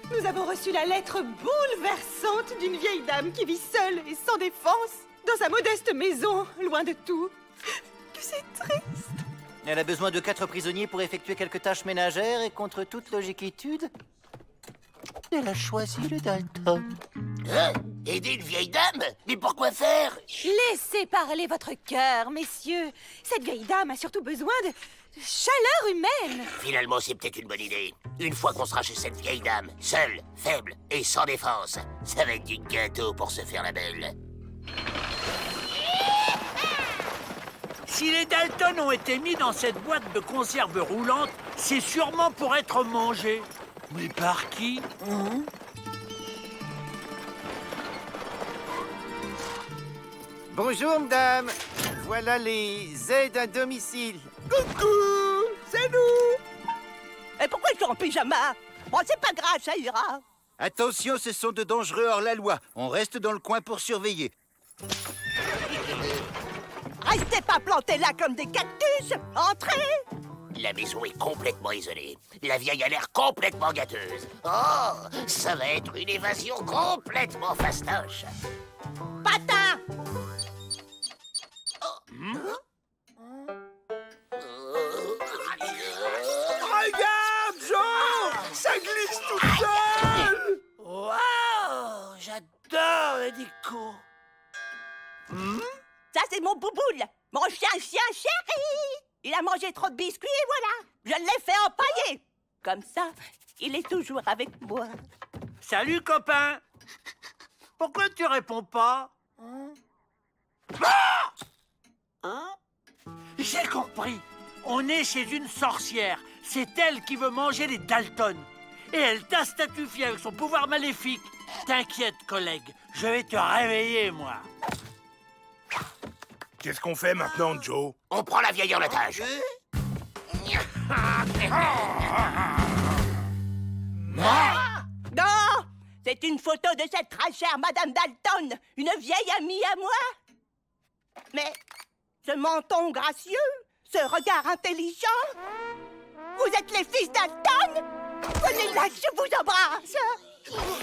Nous avons reçu la lettre bouleversante d'une vieille dame qui vit seule et sans défense dans sa modeste maison, loin de tout. Que c'est triste. Elle a besoin de 4 prisonniers pour effectuer quelques tâches ménagères et contre toute logiquitude, elle a choisi le Dalton. Hein? Aider une vieille dame? Mais pourquoi faire? Laissez parler votre cœur, messieurs. Cette vieille dame a surtout besoin de chaleur humaine. Finalement, c'est peut-être une bonne idée. Une fois qu'on sera chez cette vieille dame, seule, faible et sans défense, ça va être du gâteau pour se faire la belle. Si les Dalton ont été mis dans cette boîte de conserve roulante, c'est sûrement pour être mangés. Mais par qui? Bonjour, madame. Voilà les aides à domicile. Coucou, c'est nous. Et pourquoi ils sont en pyjama? Bon, c'est pas grave, ça ira. Attention, ce sont de dangereux hors-la-loi. On reste dans le coin pour surveiller. Restez pas plantés là comme des cactus. Entrez. La maison est complètement isolée. La vieille a l'air complètement gâteuse. Oh, ça va être une évasion complètement fastoche. Patin. Regarde, Jean! Ça glisse tout seul! Waouh, j'adore le Nico. Ça, c'est mon bouboule. Mon chien chéri. Il a mangé trop de biscuits et voilà. Je l'ai fait empailler. Comme ça, il est toujours avec moi. Salut, copain! Pourquoi tu réponds pas? J'ai compris. On est chez une sorcière. C'est elle qui veut manger les Dalton. Et elle t'a statufié avec son pouvoir maléfique. T'inquiète, collègue. Je vais te réveiller, moi. Qu'est-ce qu'on fait maintenant, Joe? On prend la vieille en otage. Non, c'est une photo de cette très chère Madame Dalton, une vieille amie à moi. Mais ce menton gracieux, ce regard intelligent, vous êtes les fils Dalton? Venez là, je vous embrasse.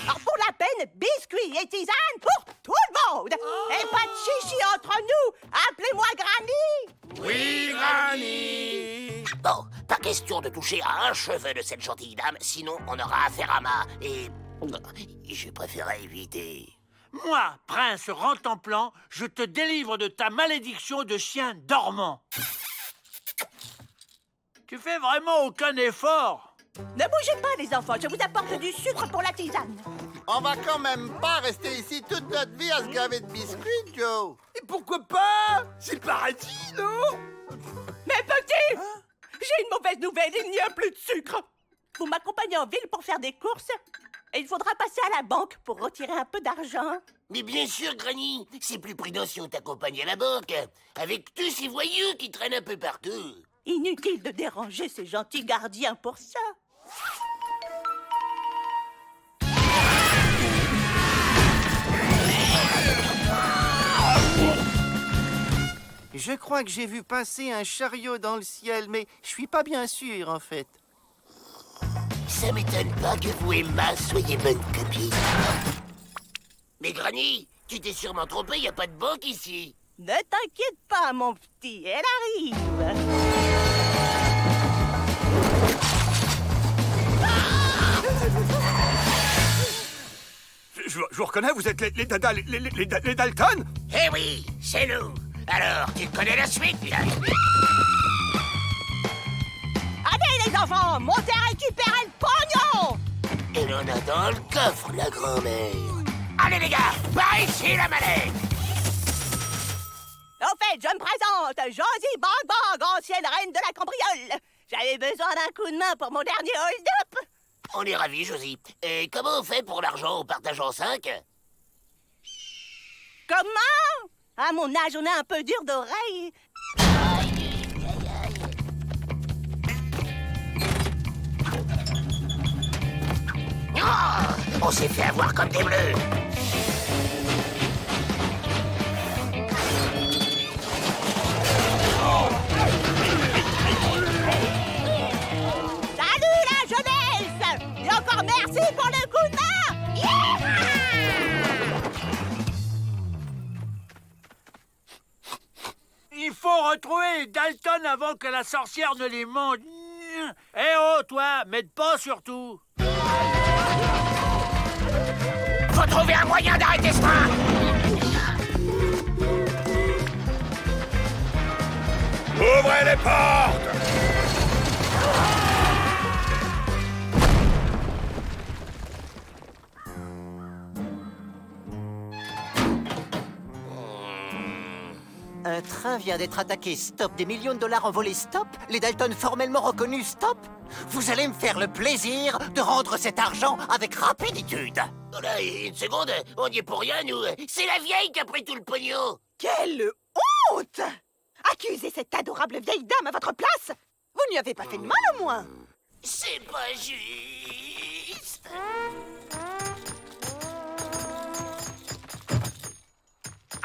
Alors pour la peine, biscuits et tisanes pour tout le monde. Et pas de chichi entre nous. Appelez-moi Granny. Oui, Granny! Bon, pas question de toucher à un cheveu de cette gentille dame, sinon on aura affaire à ma... Et je préférais éviter. Moi, prince Rantanplan, je te délivre de ta malédiction de chien dormant. Tu fais vraiment aucun effort. Ne bougez pas, les enfants, je vous apporte du sucre pour la tisane. On va quand même pas rester ici toute notre vie à se graver de biscuits, Joe. Et pourquoi pas? C'est le paradis, non? Mais petit, j'ai une mauvaise nouvelle, il n'y a plus de sucre. Vous m'accompagnez en ville pour faire des courses et il faudra passer à la banque pour retirer un peu d'argent. Mais bien sûr, Granny, c'est plus prudent si on t'accompagne à la banque, avec tous ces voyous qui traînent un peu partout. Inutile de déranger ces gentils gardiens pour ça. Je crois que j'ai vu passer un chariot dans le ciel, mais je suis pas bien sûr, en fait. Ça m'étonne pas que vous et Ma soyez bonnes copines. Mais Granny, tu t'es sûrement trompé, y a pas de banque ici. Ne t'inquiète pas, mon petit, elle arrive. Je vous reconnais, vous êtes les Dalton? Eh oui, c'est nous. Alors, tu connais la suite, là? Allez, les enfants, montez à récupérer le pognon. Elle en a dans le coffre, la grand-mère. Allez, les gars, par ici, la mallette. Au fait, je me présente, Josie Bang Bang, ancienne reine de la cambriole. J'avais besoin d'un coup de main pour mon dernier hold-up. On est ravis, Josie. Et comment on fait pour l'argent? On partage en 5? Comment? À mon âge, on est un peu dur d'oreille. Oh, on s'est fait avoir comme des bleus. Salut la jeunesse! Et encore merci pour le coup de main! Il faut retrouver les Dalton avant que la sorcière ne les mange. Eh oh, toi, m'aide pas surtout. Faut trouver un moyen d'arrêter ce train. Ouvrez les portes! Un train vient d'être attaqué, stop. Des millions de dollars envolés, stop. Les Dalton formellement reconnus, stop. Vous allez me faire le plaisir de rendre cet argent avec rapiditude. Oh là, une seconde, on n'y est pour rien, nous. C'est la vieille qui a pris tout le pognon. Quelle honte! Accusez cette adorable vieille dame à votre place! Vous n'y avez pas fait de mal, au moins! C'est pas juste.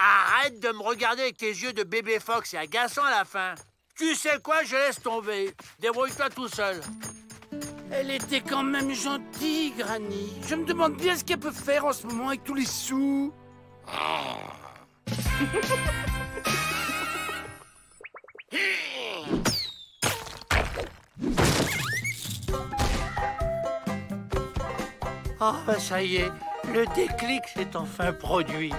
Arrête de me regarder avec tes yeux de bébé phoque, c'est agaçant à la fin. Tu sais quoi, je laisse tomber. Débrouille-toi tout seul. Elle était quand même gentille, Granny. Je me demande bien ce qu'elle peut faire en ce moment avec tous les sous. Ah, ça y est, le déclic s'est enfin produit.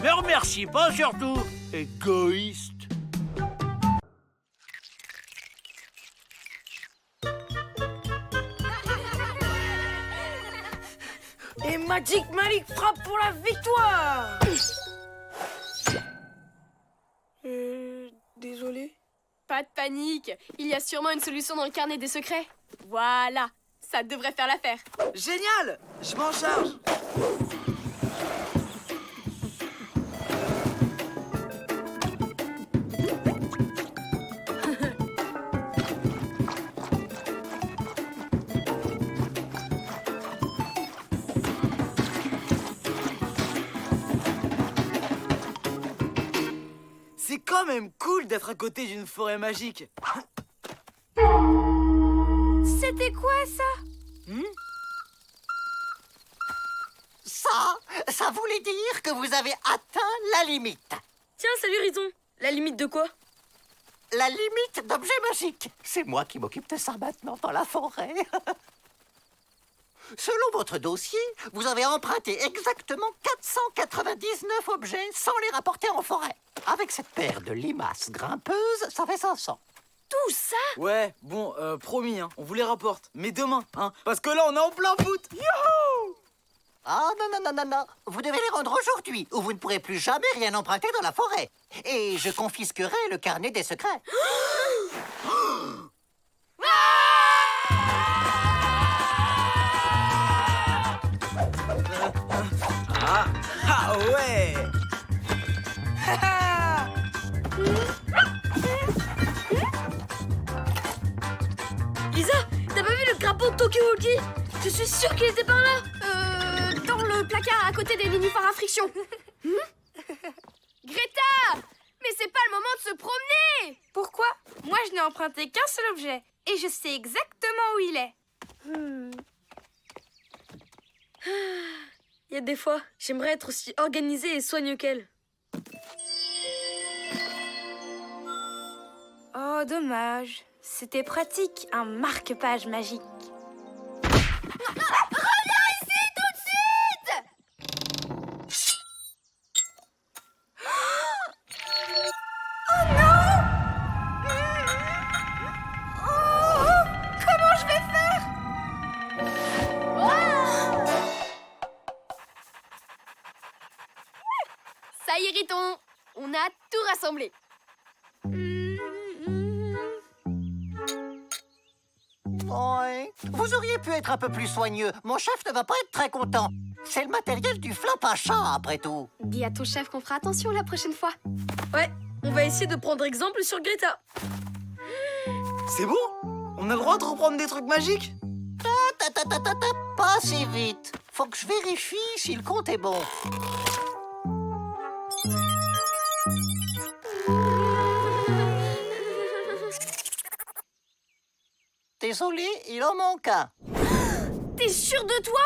Mais remercie pas surtout, égoïste. Et Magic Malik frappe pour la victoire. Désolé. Pas de panique, il y a sûrement une solution dans le carnet des secrets. Voilà, ça devrait faire l'affaire. Génial, je m'en charge. C'est quand même cool d'être à côté d'une forêt magique. C'était quoi ça? Ça voulait dire que vous avez atteint la limite. Tiens, salut Rison. La limite de quoi? La limite d'objets magiques. C'est moi qui m'occupe de ça maintenant dans la forêt. Selon votre dossier, vous avez emprunté exactement 499 objets sans les rapporter en forêt. Avec cette paire de limaces grimpeuses, ça fait 500. Tout ça? Ouais, bon, promis, hein, on vous les rapporte. Mais demain, hein, parce que là, on est en plein foot. Youhou! Ah non, vous devez les rendre aujourd'hui, ou vous ne pourrez plus jamais rien emprunter dans la forêt. Et je confisquerai le carnet des secrets. Ah ouais. Lisa, t'as pas vu le crapaud de Tokyo Walkie? Je suis sûre qu'il était par là. Dans le placard à côté des nénuphars à friction. Greta! Mais c'est pas le moment de se promener! Pourquoi? Moi, je n'ai emprunté qu'un seul objet. Et je sais exactement où il est. Il y a des fois, j'aimerais être aussi organisée et soigneux qu'elle. Oh, dommage. C'était pratique, un marque-page magique. Reviens ici tout de suite! Oh non! Oh, comment je vais faire? Ça y est, Riton, on a tout rassemblé. Ouais. Vous auriez pu être un peu plus soigneux. Mon chef ne va pas être très content. C'est le matériel du flop à chat, après tout. Dis à ton chef qu'on fera attention la prochaine fois. Ouais, on va essayer de prendre exemple sur Greta. C'est bon? On a le droit de reprendre des trucs magiques? Pas si vite. Faut que je vérifie si le compte est bon. Désolé, il en manque un. T'es sûr de toi?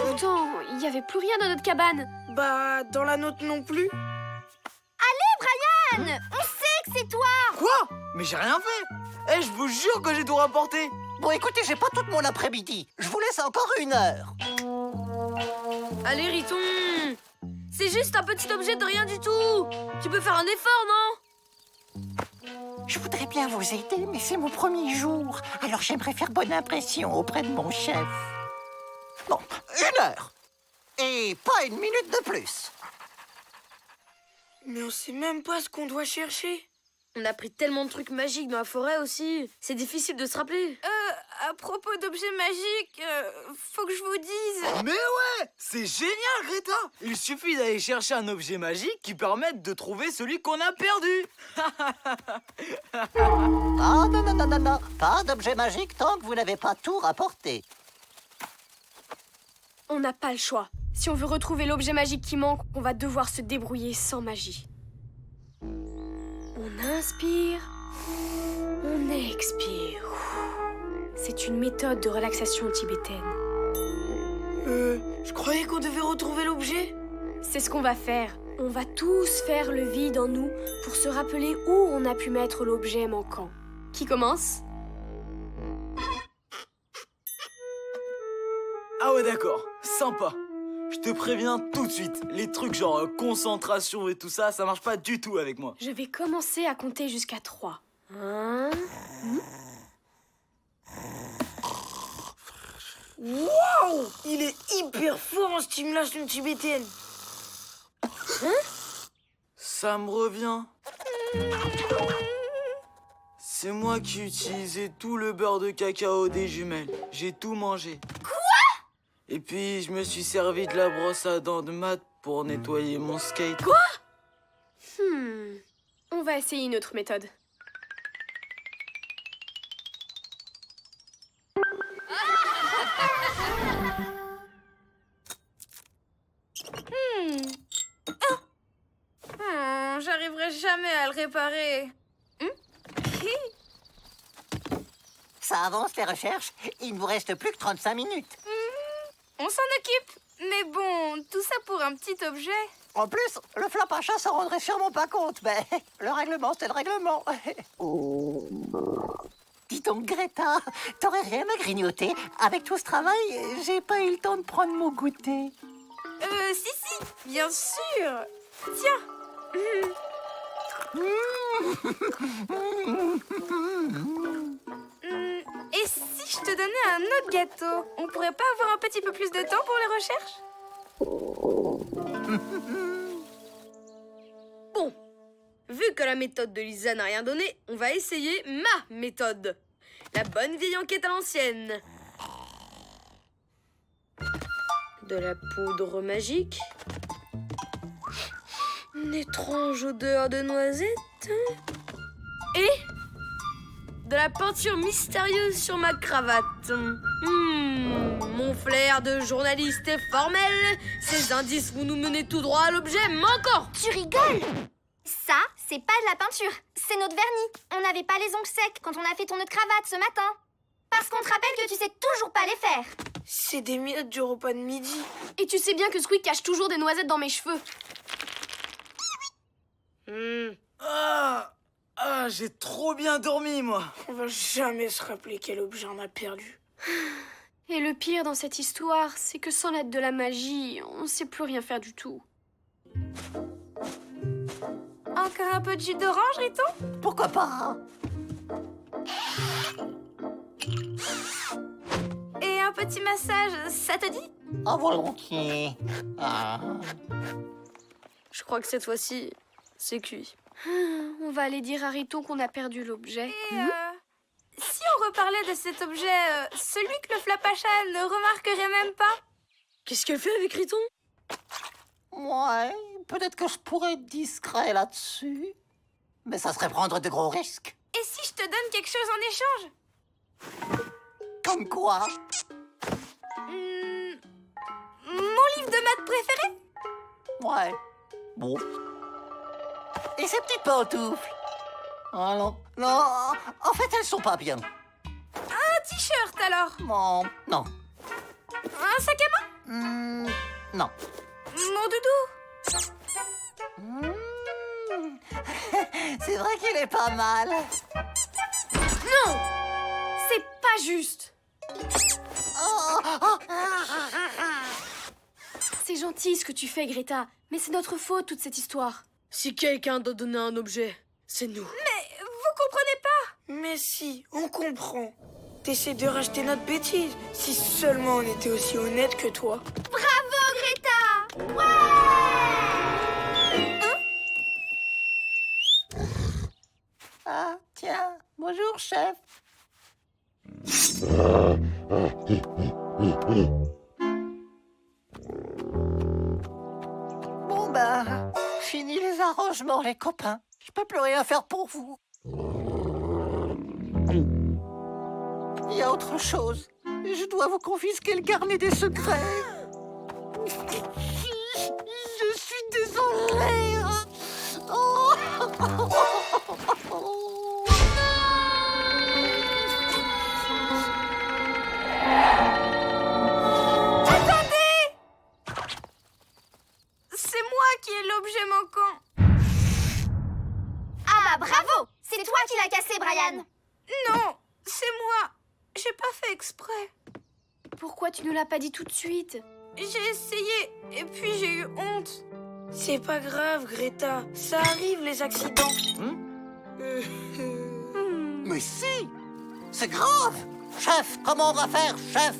Pourtant, il n'y avait plus rien dans notre cabane. Bah, dans la nôtre non plus. Allez, Brian! On sait que c'est toi! Quoi? Mais j'ai rien fait. Eh, je vous jure que j'ai tout rapporté. Bon, écoutez, j'ai pas tout mon après-midi. Je vous laisse encore 1 heure. Allez, Riton. C'est juste un petit objet de rien du tout. Tu peux faire un effort, non? Je voudrais bien vous aider, mais c'est mon premier jour. Alors j'aimerais faire bonne impression auprès de mon chef. Bon, 1 heure. Et pas 1 minute de plus. Mais on sait même pas ce qu'on doit chercher. On a pris tellement de trucs magiques dans la forêt aussi. C'est difficile de se rappeler. À propos d'objets magiques, faut que je vous dise... Mais ouais, c'est génial, Greta. Il suffit d'aller chercher un objet magique qui permette de trouver celui qu'on a perdu. Ah non. Pas d'objet magique tant que vous n'avez pas tout rapporté. On n'a pas le choix. Si on veut retrouver l'objet magique qui manque, on va devoir se débrouiller sans magie. On inspire, on expire. C'est une méthode de relaxation tibétaine. Je croyais qu'on devait retrouver l'objet. C'est ce qu'on va faire. On va tous faire le vide en nous pour se rappeler où on a pu mettre l'objet manquant. Qui commence? Ah ouais, d'accord. Sympa. Je te préviens tout de suite. Les trucs genre concentration et tout ça, ça marche pas du tout avec moi. Je vais commencer à compter jusqu'à 3. 1... Waouh! Il est hyper fort en stimulation tibétaine. Ça me revient. C'est moi qui utilisais tout le beurre de cacao des jumelles. J'ai tout mangé. Quoi? Et puis, je me suis servi de la brosse à dents de Matt pour nettoyer mon skate. Quoi? On va essayer une autre méthode. J'arriverai jamais à le réparer. Ça avance les recherches. Il ne vous reste plus que 35 minutes. On s'en occupe. Mais bon, tout ça pour un petit objet. En plus, le flop à chat s'en rendrait sûrement pas compte. Mais le règlement, c'est le règlement. Dis donc, Greta, t'aurais rien à grignoter? Avec tout ce travail, j'ai pas eu le temps de prendre mon goûter. Si, bien sûr. Tiens. Et si je te donnais un autre gâteau? On pourrait pas avoir un petit peu plus de temps pour les recherches? Bon, vu que la méthode de Lisa n'a rien donné, on va essayer ma méthode. La bonne vieille enquête à l'ancienne. De la poudre magique. Une étrange odeur de noisette. Et de la peinture mystérieuse sur ma cravate. Mon flair de journaliste est formel. Ces indices vont nous mener tout droit à l'objet manquant. Tu rigoles? Ça, c'est pas de la peinture, c'est notre vernis. On n'avait pas les ongles secs quand on a fait ton nœud de cravate ce matin. Parce qu'on te rappelle que tu sais toujours pas les faire. C'est des miettes du repas de midi. Et tu sais bien que Squeak cache toujours des noisettes dans mes cheveux. J'ai trop bien dormi, moi. On va jamais se rappeler quel objet on a perdu. Et le pire dans cette histoire, c'est que sans l'aide de la magie, on sait plus rien faire du tout. Encore un peu de jus d'orange, Riton? Pourquoi pas? Et un petit massage, ça te dit? Ah, volontiers. Ah. Je crois que cette fois-ci, c'est cuit. On va aller dire à Riton qu'on a perdu l'objet. Et si on reparlait de cet objet, celui que le Flapacha ne remarquerait même pas? Qu'est-ce qu'elle fait avec Riton? Ouais, peut-être que je pourrais être discret là-dessus. Mais ça serait prendre de gros risques. Et si je te donne quelque chose en échange? Comme quoi? Mon livre de maths préféré? Ouais. Bon. Et ces petites pantoufles? Ah non, non, en fait, elles sont pas bien. Un t-shirt, alors? Non, non. Un sac à main? Non. Mon doudou? C'est vrai qu'il est pas mal. Non! C'est pas juste! C'est gentil ce que tu fais, Greta, mais c'est notre faute, toute cette histoire. Si quelqu'un doit donner un objet, c'est nous. Mais vous comprenez pas? Mais si, on comprend. T'essaies de racheter notre bêtise. Si seulement on était aussi honnête que toi. Bravo, Greta! Ouais! Ah, tiens, bonjour, chef. Bon, ben, fini les arrangements, les copains. Je peux plus rien faire pour vous. Il y a autre chose. Je dois vous confisquer le carnet des secrets. Je suis désolée. Oh. Attendez! C'est moi qui ai l'objet manquant. Ah bah bravo! C'est toi qui l'as cassé, Brian. Non, c'est moi. J'ai pas fait exprès. Pourquoi tu nous l'as pas dit tout de suite? J'ai essayé et puis j'ai eu honte. C'est pas grave, Greta. Ça arrive, les accidents. Mais si! C'est grave! Chef, comment on va faire, chef?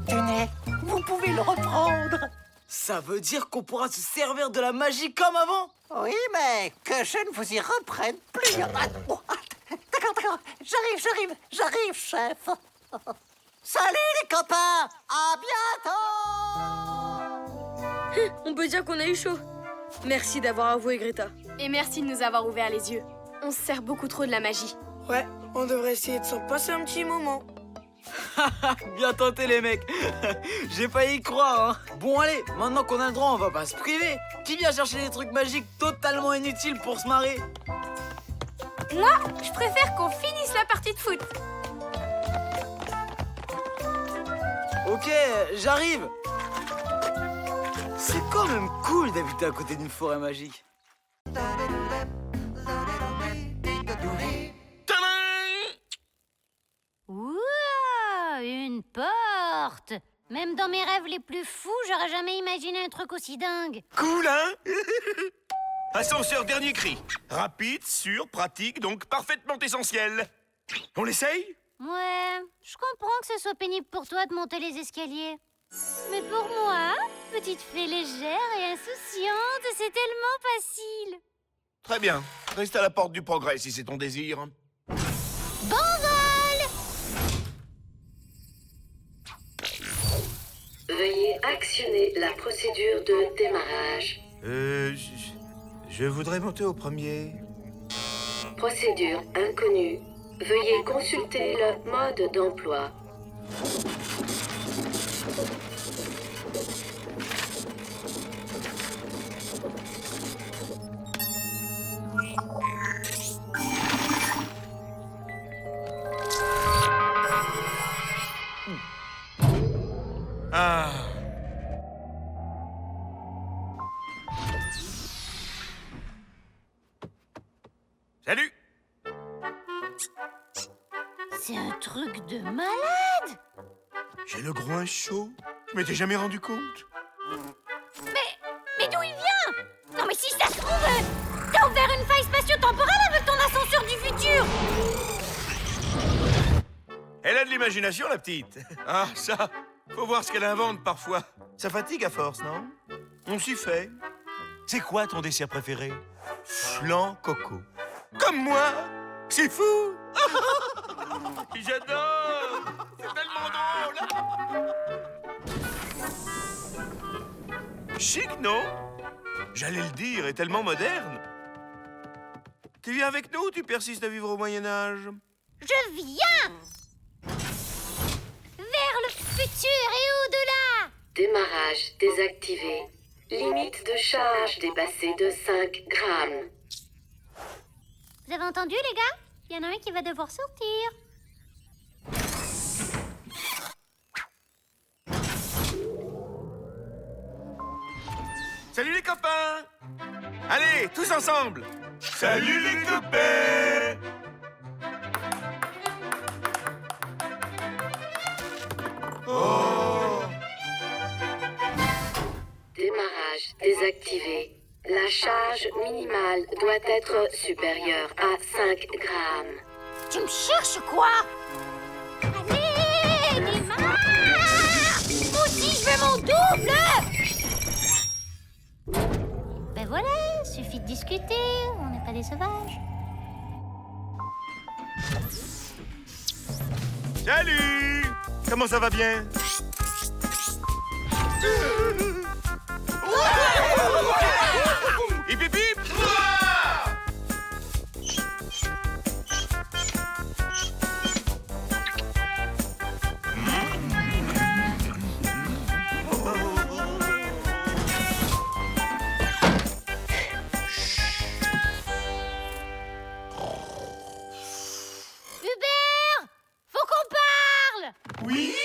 Tenez, vous pouvez le reprendre. Ça veut dire qu'on pourra se servir de la magie comme avant? Oui, mais que je ne vous y reprenne plus. D'accord, j'arrive, chef. Salut les copains, à bientôt. On peut dire qu'on a eu chaud. Merci d'avoir avoué, Greta. Et merci de nous avoir ouvert les yeux. On se sert beaucoup trop de la magie. Ouais, on devrait essayer de s'en passer un petit moment. Bien tenté les mecs. J'ai failli y croire, hein. Bon allez, maintenant qu'on a le droit, on va pas se priver. Qui vient chercher des trucs magiques totalement inutiles pour se marrer? Moi, je préfère qu'on finisse la partie de foot. Ok, j'arrive. C'est quand même cool d'habiter à côté d'une forêt magique. Ouah, une porte. Même dans mes rêves les plus fous, j'aurais jamais imaginé un truc aussi dingue. Cool, hein? Ascenseur dernier cri. Rapide, sûr, pratique, donc parfaitement essentiel. On l'essaye? Ouais, je comprends que ce soit pénible pour toi de monter les escaliers. Mais pour moi, petite fée légère et insouciante, c'est tellement facile. Très bien. Reste à la porte du progrès si c'est ton désir. Bon vol! Veuillez actionner la procédure de démarrage. Je voudrais monter au premier. Procédure inconnue. Veuillez consulter le mode d'emploi. Ah. Salut. C'est un truc de malade! J'ai le groin chaud. Je m'étais jamais rendu compte. Mais d'où il vient? Non mais si ça se trouve, t'as ouvert une faille spatio-temporelle avec ton ascenseur du futur! Elle a de l'imagination, la petite. Ah, ça, faut voir ce qu'elle invente parfois. Ça fatigue à force, non? On s'y fait. C'est quoi ton dessert préféré? Flan coco. Comme moi! C'est fou! J'adore! C'est tellement drôle! Chic, non? J'allais le dire, et tellement moderne. Tu viens avec nous ou tu persistes à vivre au Moyen-Âge? Je viens! Vers le futur et au-delà! Démarrage désactivé. Limite de charge dépassée de 5 grammes. Vous avez entendu, les gars? Il y en a un qui va devoir sortir. Salut les copains! Allez, tous ensemble! Salut les copains! Oh! Démarrage désactivé. La charge minimale doit être supérieure à 5 grammes. Tu me cherches quoi? Allez, démarre! Moi aussi, je veux mon double! Ben voilà, suffit de discuter, on n'est pas des sauvages. Salut! Comment ça va bien? Hip hip hip! Hubert! Faut qu'on parle! Oui?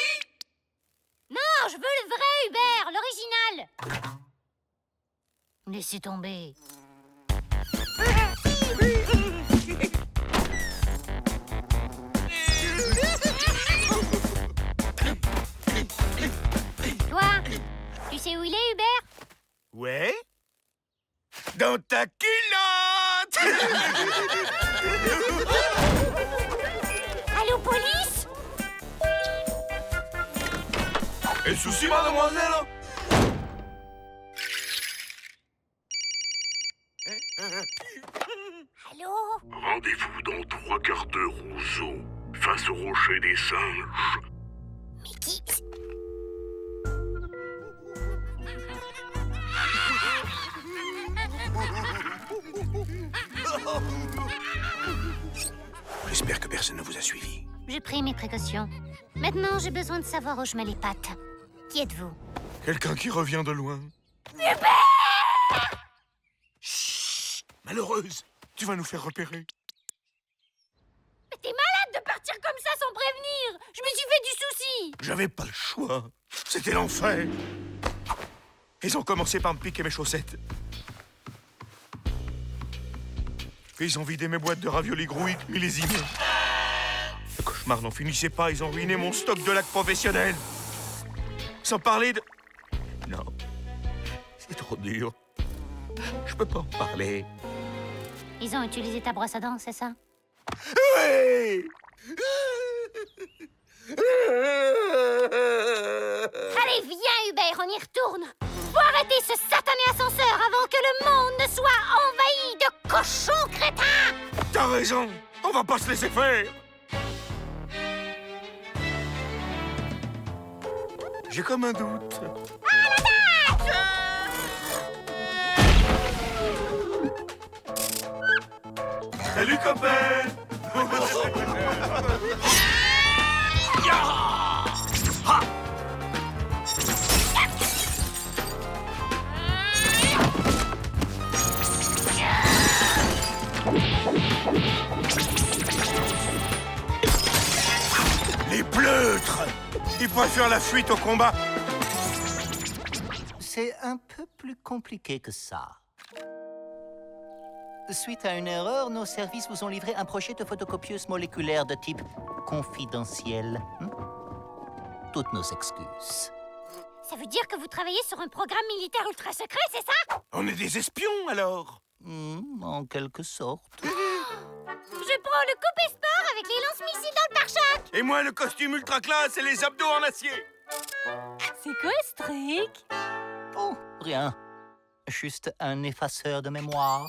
Non, je veux le vrai Hubert, l'original! Laissez tomber. Toi, tu sais où il est, Hubert? Ouais? Dans ta culotte! Allô, police? Et souci, mademoiselle? Allô? Rendez-vous dans 3 quarts d'heure au zoo, face au rocher des singes. Mais qui... J'espère que personne ne vous a suivi. J'ai pris mes précautions. Maintenant, j'ai besoin de savoir où je mets les pattes. Qui êtes-vous? Quelqu'un qui revient de loin. Chut! Malheureuse, tu vas nous faire repérer. Mais t'es malade de partir comme ça sans prévenir! Je me suis fait du souci! J'avais pas le choix. C'était l'enfer. Ils ont commencé par me piquer mes chaussettes. Puis ils ont vidé mes boîtes de raviolis grouilles millésimés. Le cauchemar n'en finissait pas. Ils ont ruiné mon stock de lac professionnel. Sans parler de... Non. C'est trop dur. Je peux pas en parler. Ils ont utilisé ta brosse à dents, c'est ça? Oui! Allez, viens, Hubert, on y retourne. Faut arrêter ce satané ascenseur avant que le monde ne soit envahi de cochons crétins. T'as raison. On va pas se laisser faire. J'ai comme un doute. Salut, copain. Les pleutres! Ils préfèrent la fuite au combat. C'est un peu plus compliqué que ça. Suite à une erreur, nos services vous ont livré un projet de photocopieuse moléculaire de type confidentiel. Toutes nos excuses. Ça veut dire que vous travaillez sur un programme militaire ultra secret, c'est ça? On est des espions, alors? En quelque sorte. Je prends le coupé sport avec les lance-missiles dans le pare-choc. Et moi, le costume ultra classe et les abdos en acier. C'est quoi ce truc? Oh, rien. Juste un effaceur de mémoire.